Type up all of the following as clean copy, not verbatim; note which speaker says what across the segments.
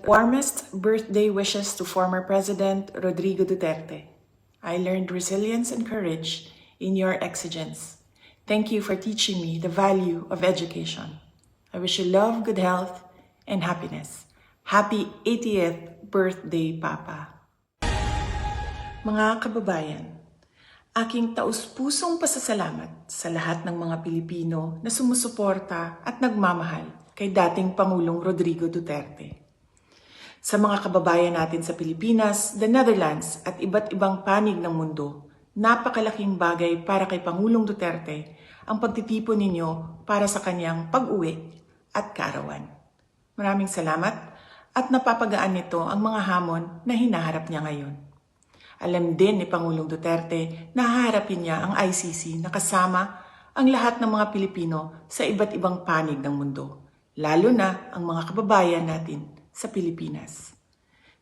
Speaker 1: Warmest birthday wishes to former President Rodrigo Duterte. I learned resilience and courage in your exigence. Thank you for teaching me the value of education. I wish you love, good health, and happiness. Happy 80th birthday, Papa. Mga kababayan, aking taus-pusong pasasalamat sa lahat ng mga Pilipino na sumusuporta at nagmamahal kay dating Pangulong Rodrigo Duterte. Sa mga kababayan natin sa Pilipinas, the Netherlands at iba't ibang panig ng mundo, napakalaking bagay para kay Pangulong Duterte ang pagtitipon ninyo para sa kanyang pag-uwi at kaarawan. Maraming salamat at napapagaan nito ang mga hamon na hinaharap niya ngayon. Alam din ni Pangulong Duterte na haharapin niya ang ICC na kasama ang lahat ng mga Pilipino sa iba't ibang panig ng mundo, lalo na ang mga kababayan natin sa Pilipinas.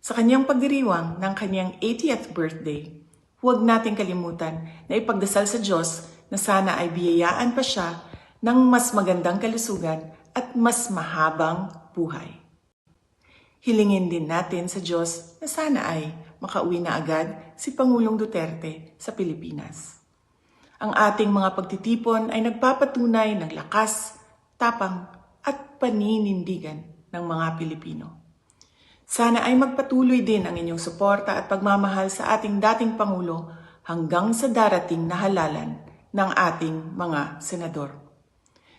Speaker 1: Sa kanyang pagdiriwang ng kanyang 80th birthday, huwag nating kalimutan na ipagdasal sa Diyos na sana ay biyayaan pa siya ng mas magandang kalusugan at mas mahabang buhay. Hilingin din natin sa Diyos na sana ay makauwi na agad si Pangulong Duterte sa Pilipinas. Ang ating mga pagtitipon ay nagpapatunay ng lakas, tapang at paninindigan ng mga Pilipino. Sana ay magpatuloy din ang inyong suporta at pagmamahal sa ating dating Pangulo hanggang sa darating na halalan ng ating mga senador.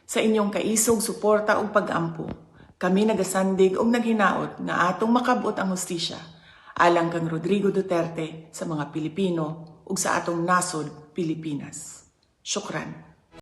Speaker 1: Sa inyong kaisog, suporta o pag-ampo, kami nagasandig o naghinaot na atong makabot ang hustisya alang kang Rodrigo Duterte sa mga Pilipino ug sa atong nasod Pilipinas. Syukran.